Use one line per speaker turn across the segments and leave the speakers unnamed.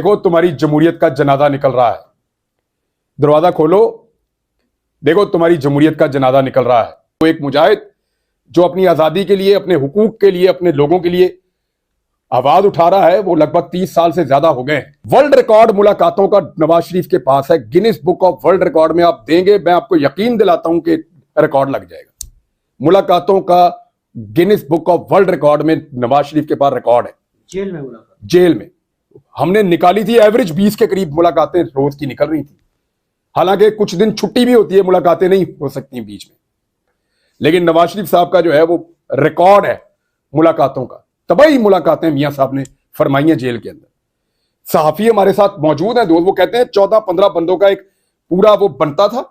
देखो तुम्हारी जमहूरियत का जनाजा निकल रहा है। दरवाजा खोलो, देखो तुम्हारी जमहूरियत का जनाजा निकल रहा है। वो एक मुजाहिद जो अपनी आजादी के लिए, अपने हुकूक के लिए, अपने लोगों के लिए आवाज उठा रहा है, वो लगभग 30 साल से ज्यादा हो गए हैं। वर्ल्ड रिकॉर्ड मुलाकातों का नवाज शरीफ के पास है। Guinness book of world record में आप देंगे, मैं आपको यकीन दिलाता हूं कि रिकॉर्ड लग जाएगा। मुलाकातों का Guinness book of world record में नवाज शरीफ के पास रिकॉर्ड है।
जेल में मुलाकात,
जेल में हमने निकाली थी, एवरेज 20 के करीब मुलाकातें रोज की निकल रही थी। हालांकि कुछ दिन छुट्टी भी होती है, मुलाकातें नहीं हो सकती बीच में, लेकिन नवाज शरीफ साहब का जो है वो रिकॉर्ड है मुलाकातों का। तबाही मुलाकातें मियां साहब ने फरमाई हैं जेल के अंदर। सहाफी हमारे साथ मौजूद हैं दोस्त, वो कहते हैं 14-15 बंदों का एक पूरा वो बनता था,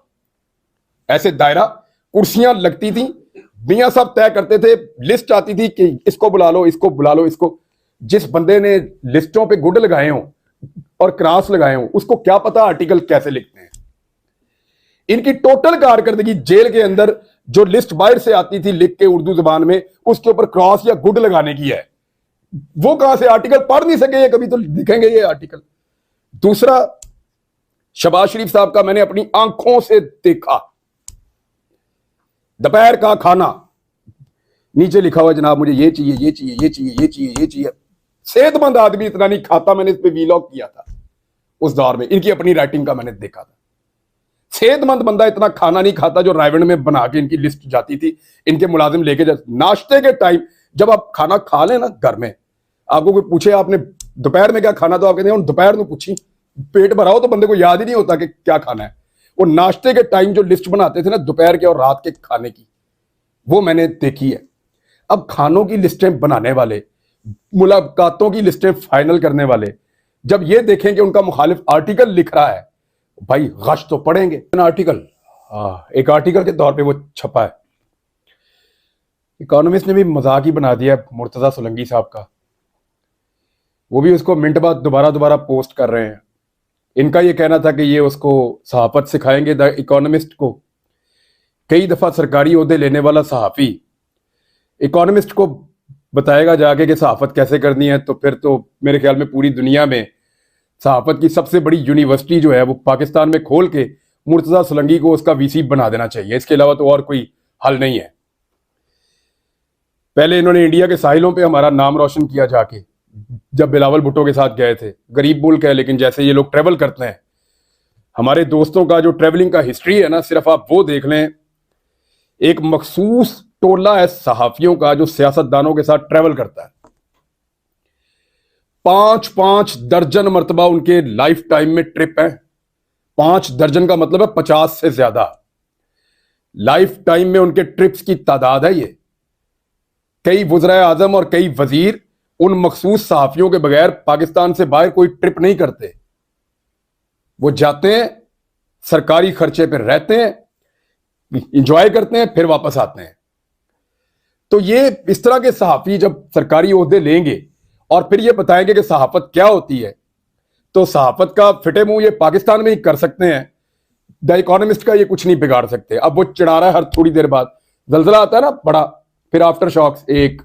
ऐसे दायरा, कुर्सियां लगती थी, मियां साहब तय करते थे, लिस्ट आती थी कि इसको बुला लो, इसको बुला लो, इसको। जिस बंदे ने लिस्टों पे गुड लगाए हों और क्रॉस लगाए हों, उसको क्या पता आर्टिकल कैसे लिखते हैं। इनकी टोटल कारकर्दगी जेल के अंदर जो लिस्ट बाहर से आती थी लिख के उर्दू जुबान में, उसके ऊपर क्रॉस या गुड लगाने की है। वो कहां से आर्टिकल पढ़ नहीं सके, कभी तो लिखेंगे ये आर्टिकल। दूसरा, शहबाज शरीफ साहब का मैंने अपनी आंखों से देखा, दोपहर का खाना, नीचे लिखा हुआ जनाब मुझे ये चाहिए, ये चाहिए, ये चाहिए, ये चाहिए, ये चाहिए। सेहतमंद आदमी इतना नहीं खाता। मैंने इस पे वीलॉग किया था उस दौर में, इनकी अपनी राइटिंग का मैंने देखा था। सेहतमंद बंदा इतना खाना नहीं खाता जो रायवंड में बना के इनकी लिस्ट जाती थी, इनके मुलाजिम लेके जाते। नाश्ते के टाइम जब आप खाना खा लें ना घर में, आपको कोई पूछे आपने दोपहर में क्या खाना, तो आप कहते हैं दोपहर में पूछी, पेट भरा हो तो बंदे को याद ही नहीं होता कि क्या खाना है। वो नाश्ते के टाइम जो लिस्ट बनाते थे ना दोपहर के और रात के खाने की, वो मैंने देखी है। अब खानों की लिस्टें बनाने वाले, मुलाकातों की लिस्टें फाइनल करने वाले जब ये देखें कि उनका मुखालिफ आर्टिकल लिख रहा है, भाई गश तो पढ़ेंगे। आर्टिकल, एक आर्टिकल के तौर पे वो छपा है। इकोनॉमिस्ट ने भी मजाक ही बना दिया मुर्तजा सोलंकी साहब का, वो भी उसको मिनट बाद दोबारा पोस्ट कर रहे हैं। इनका ये कहना था कि ये उसको सहाफत सिखाएंगे, द इकोनॉमिस्ट को। कई दफा सरकारी ओहदे लेने वाला सहाफी इकोनॉमिस्ट को बताएगा जाके कि सहाफत कैसे करनी है, तो फिर तो मेरे ख्याल में पूरी दुनिया में सहाफत की सबसे बड़ी यूनिवर्सिटी जो है वो पाकिस्तान में खोल के मुर्तजा सोलंकी को उसका वीसी बना देना चाहिए। इसके अलावा तो और कोई हल नहीं है। पहले इन्होंने इंडिया के साहिलों पे हमारा नाम रोशन किया जाके, जब बिलावल भुट्टो के साथ गए थे। गरीब मुल्क है, लेकिन जैसे ये लोग ट्रेवल करते हैं, हमारे दोस्तों का जो ट्रेवलिंग का हिस्ट्री है ना, सिर्फ आप वो देख लें। एक मखसूस टोला है सहाफियों का जो सियासतदानों के साथ ट्रेवल करता है। 5-5 दर्जन मरतबा उनके लाइफ टाइम में ट्रिप है। 5 दर्जन का मतलब है 50 से ज्यादा लाइफ टाइम में उनके ट्रिप्स की तादाद है ये। कई वज़राए आज़म और कई वजीर उन मखसूस सहाफियों के बगैर पाकिस्तान से बाहर कोई ट्रिप नहीं करते। वो जाते हैं, सरकारी खर्चे पर रहते हैं, इंजॉय करते हैं, फिर वापस आते हैं। तो ये इस तरह के सहाफी जब सरकारी ओहदे लेंगे और फिर ये बताएंगे कि सहाफत क्या होती है, तो सहाफत का फिटे मुंह ये पाकिस्तान में ही कर सकते हैं, द इकोनॉमिस्ट का ये कुछ नहीं बिगाड़ सकते। अब वो चिढ़ा रहा है हर थोड़ी देर बाद, जलजला आता है ना बड़ा, फिर आफ्टर शॉक्स 1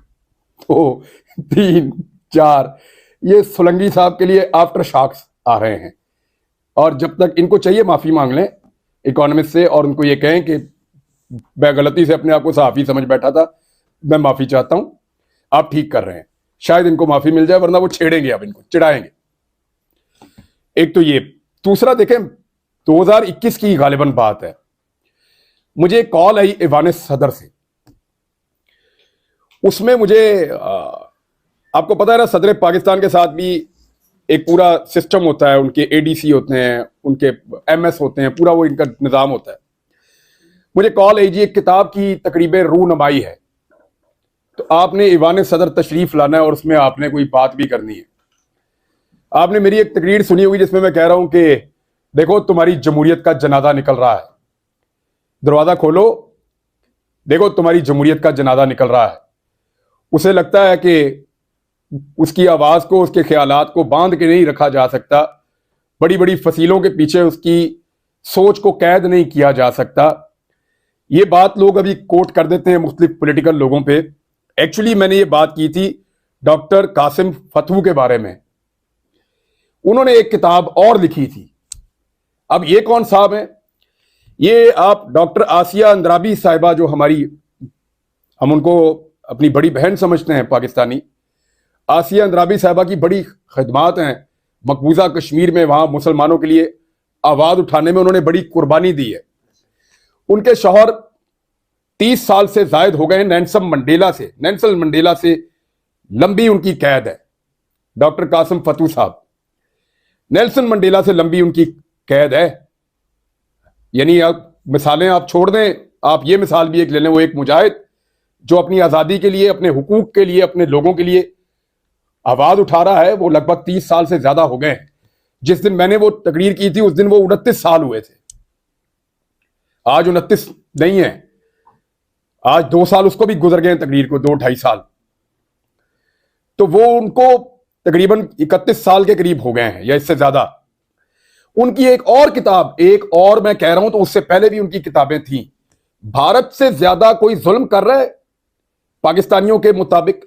2 3 4, ये सोलंकी साहब के लिए आफ्टर शॉक्स आ रहे हैं। और जब तक इनको चाहिए माफी मांग लें इकोनॉमिस्ट से और उनको ये कहें कि मैं गलती से अपने आप को सहाफी समझ बैठा था, मैं माफी चाहता हूं, आप ठीक कर रहे हैं, शायद इनको माफी मिल जाए, वरना वो छेड़ेंगे, अब इनको चिढ़ाएंगे। एक तो ये। दूसरा देखें, 2021 की गालिबन बात है, मुझे एक कॉल आई ईवान सदर से। उसमें मुझे आपको पता है ना, सदर पाकिस्तान के साथ भी एक पूरा सिस्टम होता है, उनके एडीसी होते हैं, उनके एमएस होते हैं, पूरा वो इनका निजाम होता है। मुझे कॉल आई जी, एक किताब की तकरीब रूनमाई है, तो आपने ईवान सदर तशरीफ लाना है और उसमें आपने कोई बात भी करनी है। आपने मेरी एक तकरीर सुनी होगी जिसमें मैं कह रहा हूं कि देखो तुम्हारी जमहूरियत का जनाजा निकल रहा है। दरवाजा खोलो, देखो तुम्हारी जमहूरियत का जनाजा निकल रहा है। उसे लगता है कि उसकी आवाज को, उसके ख्यालात को बांध के नहीं रखा जा सकता, बड़ी बड़ी फसीलों के पीछे उसकी सोच को कैद नहीं किया जा सकता। ये बात लोग अभी कोट कर देते हैं मुख्तलिफ पॉलिटिकल लोगों पे। एक्चुअली मैंने ये बात की थी डॉक्टर कासिम फतहू के बारे में। उन्होंने एक किताब और लिखी थी। अब ये कौन साहब हैं? ये आप डॉक्टर आसिया अंद्राबी साहिबा, जो हमारी, हम उनको अपनी बड़ी बहन समझते हैं पाकिस्तानी, आसिया अंद्राबी साहिबा की बड़ी खिदमात हैं मकबूजा कश्मीर में, वहां मुसलमानों के लिए आवाज उठाने में उन्होंने बड़ी कुर्बानी दी है। उनके शौहर 30 साल से जायद हो गए नेल्सन मंडेला से लंबी उनकी कैद है। डॉक्टर कासिम फतू साहब, नेल्सन मंडेला से लंबी उनकी कैद है। यानी आप मिसालें आप छोड़ दें, आप ये मिसाल भी एक ले लें, वो एक मुजाहिद जो अपनी आजादी के लिए, अपने हुकूक के लिए, अपने लोगों के लिए आवाज उठा रहा है, वो लगभग 30 साल से ज्यादा हो गए हैं। जिस दिन मैंने वो तकरीर की थी उस दिन वो 29 साल हुए थे। आज 29 नहीं है, आज 2 साल उसको भी गुजर गए तकरीर को, 2-2.5 साल। तो वो उनको तकरीबन 31 साल के करीब हो गए हैं या इससे ज्यादा। उनकी एक और किताब, एक और मैं कह रहा हूं तो उससे पहले भी उनकी किताबें थी, भारत से ज्यादा कोई जुल्म कर रहा है पाकिस्तानियों के मुताबिक?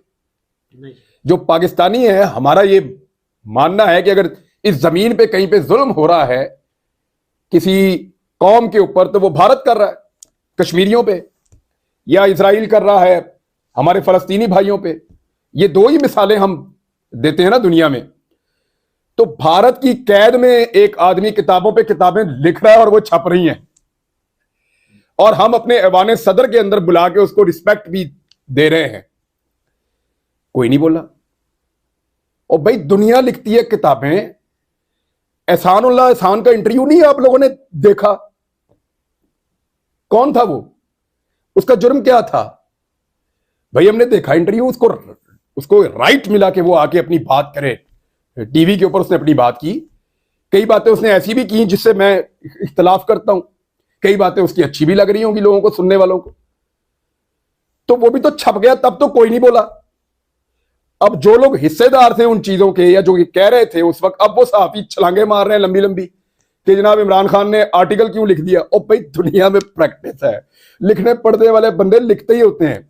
नहीं। जो पाकिस्तानी है, हमारा ये मानना है कि अगर इस जमीन पे कहीं पे जुल्म हो रहा है किसी कौम के ऊपर, तो वो भारत कर रहा है कश्मीरियों पे, या इजराइल कर रहा है हमारे फलस्तीनी भाइयों पे। ये 2 ही मिसालें हम देते हैं ना दुनिया में। तो भारत की कैद में एक आदमी किताबों पे किताबें लिख रहा है और वो छप रही हैं, और हम अपने ऐवान सदर के अंदर बुला के उसको रिस्पेक्ट भी दे रहे हैं। कोई नहीं बोला। और भाई दुनिया लिखती है किताबें। एहसानुल्लाह एहसान का इंटरव्यू नहीं आप लोगों ने देखा? कौन था वो? उसका जुर्म क्या था? भाई हमने देखा इंटरव्यू, उसको राइट मिला कि वो आके अपनी बात करे। टीवी के ऊपर उसने अपनी बात की। कई बातें उसने ऐसी भी की जिससे मैं इख्तलाफ करता हूं, कई बातें उसकी अच्छी भी लग रही होंगी लोगों को, सुनने वालों को। तो वो भी तो छप गया, तब तो कोई नहीं बोला। अब जो लोग हिस्सेदार थे उन चीजों के, या जो कह रहे थे उस वक्त, अब वो सहाफी छलांगे मार रहे हैं लंबी लंबी कि जनाब इमरान खान ने आर्टिकल क्यों लिख दिया। और भाई दुनिया में प्रैक्टिस है, लिखने पढ़ने वाले बंदे लिखते ही होते हैं।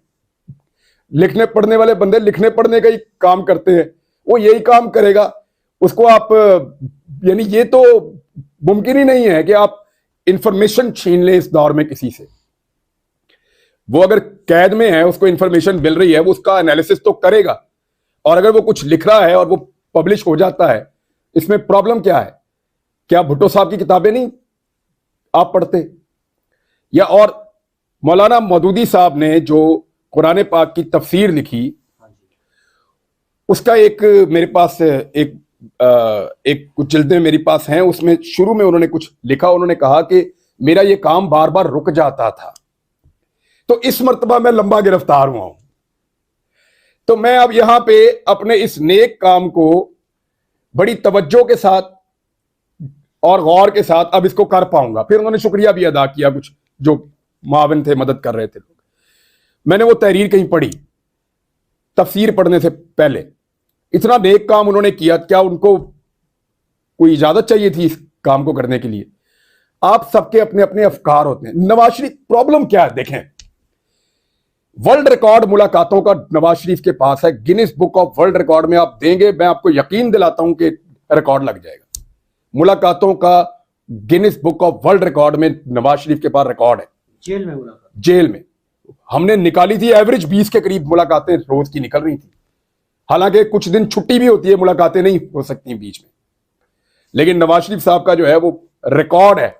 लिखने पढ़ने वाले बंदे लिखने पढ़ने का ही काम करते हैं, वो यही काम करेगा। उसको आप, यानी ये तो मुमकिन ही नहीं है कि आप इंफॉर्मेशन छीन लें इस दौर में किसी से। वो अगर कैद में है, उसको इंफॉर्मेशन मिल रही है, वो उसका एनालिसिस तो करेगा। और अगर वो कुछ लिख रहा है और वो पब्लिश हो जाता है, इसमें प्रॉब्लम क्या है? क्या भुट्टो साहब की किताबें नहीं आप पढ़ते? या और मौलाना मौदूदी साहब ने जो कुरान पाक की तफसीर लिखी, उसका एक मेरे पास एक कुछ जिल्दें मेरे पास हैं, उसमें शुरू में उन्होंने कुछ लिखा। उन्होंने कहा कि मेरा ये काम बार बार रुक जाता था, तो इस मर्तबा मैं लंबा गिरफ्तार हुआ हूं। तो मैं अब यहां पे अपने इस नेक काम को बड़ी तवज्जो के साथ और गौर के साथ अब इसको कर पाऊंगा। फिर उन्होंने शुक्रिया भी अदा किया, कुछ जो मावन थे, मदद कर रहे थे लोग। मैंने वो तहरीर कहीं पढ़ी तफसीर पढ़ने से पहले। इतना नेक काम उन्होंने किया, क्या उनको कोई इजाजत चाहिए थी इस काम को करने के लिए? आप सबके अपने अपने अफकार होते हैं। नवाज शरीफ, प्रॉब्लम क्या है देखें, वर्ल्ड रिकॉर्ड मुलाकातों का नवाज शरीफ के पास है। Guinness book of world record में आप देंगे, मैं आपको यकीन दिलाता हूं कि रिकॉर्ड लग जाएगा। मुलाकातों का Guinness book of world record में नवाज शरीफ के पास रिकॉर्ड है।
जेल में मुलाकात,
जेल में हमने निकाली थी, एवरेज 20 के करीब मुलाकातें रोज की निकल रही थी। हालांकि कुछ दिन छुट्टी भी होती है, मुलाकातें नहीं हो सकती बीच में, लेकिन नवाज शरीफ साहब का जो है वो रिकॉर्ड है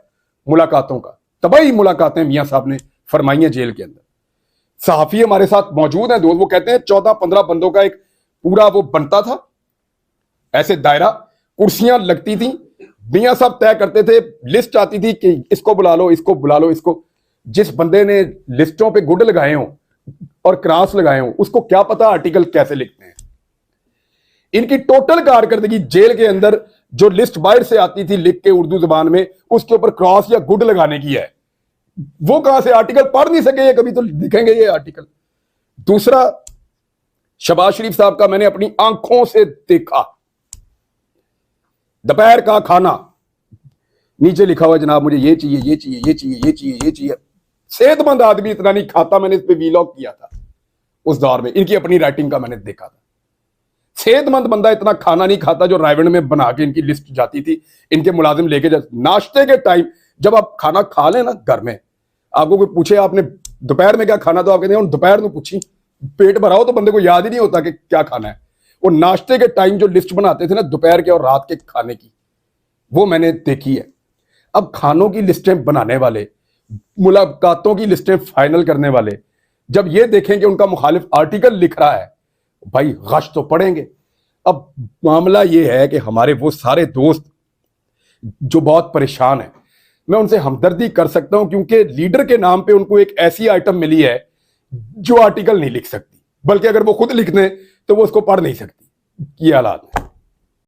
मुलाकातों का। तबाही मुलाकातें मियां साहब ने फरमाई हैं जेल के अंदर। सहाफी हमारे साथ मौजूद हैं दोस्त, वो कहते हैं 14-15 बंदों का एक पूरा वो बनता था ऐसे दायरा, कुर्सियां लगती थी, मियां साहब तय करते थे, लिस्ट आती थी कि इसको बुला लो, इसको बुला लो, इसको। जिस बंदे ने लिस्टों पे गुड लगाए हों और क्रॉस लगाए हों, उसको क्या पता आर्टिकल कैसे लिखते हैं। इनकी टोटल कारकर्दगी जेल के अंदर जो लिस्ट बाहर से आती थी लिख के उर्दू जबान में, उसके ऊपर क्रॉस या गुड लगाने की है। वो कहां से आर्टिकल पढ़ नहीं सके, कभी तो लिखेंगे ये आर्टिकल। दूसरा, शहबाज शरीफ साहब का मैंने अपनी आंखों से देखा, दोपहर का खाना, नीचे लिखा हुआ जनाब मुझे ये चाहिए, ये चाहिए, ये चाहिए, ये चाहिए, ये चाहिए। सेहतमंद आदमी इतना नहीं खाता। मैंने इस पे वीलॉग किया था उस दौर में, इनकी अपनी राइटिंग का मैंने देखा था। सेहतमंद बंदा इतना खाना नहीं खाता जो रायवण में बना के इनकी लिस्ट जाती थी, इनके मुलाजिम लेके जाते। नाश्ते के टाइम जब आप खाना खा लें ना घर में, आपको कोई पूछे आपने दोपहर में क्या खाना, तो आप कहते हैं दोपहर में पूछी, पेट भरा हो तो बंदे को याद ही नहीं होता कि क्या खाना है। वो नाश्ते के टाइम जो लिस्ट बनाते थे ना दोपहर के और रात के खाने की, वो मैंने देखी है। अब खानों की लिस्टें बनाने वाले, मुलाकातों की लिस्टें फाइनल करने वाले जब ये देखें कि उनका मुखालिफ आर्टिकल लिख रहा है, भाई गश तो पड़ेंगे। अब मामला ये है कि हमारे वो सारे दोस्त जो बहुत परेशान हैं, मैं उनसे हमदर्दी कर सकता हूं क्योंकि लीडर के नाम पे उनको एक ऐसी आइटम मिली है जो आर्टिकल नहीं लिख सकती, बल्कि अगर वो खुद लिख दें तो वो उसको पढ़ नहीं सकती। ये हालात है।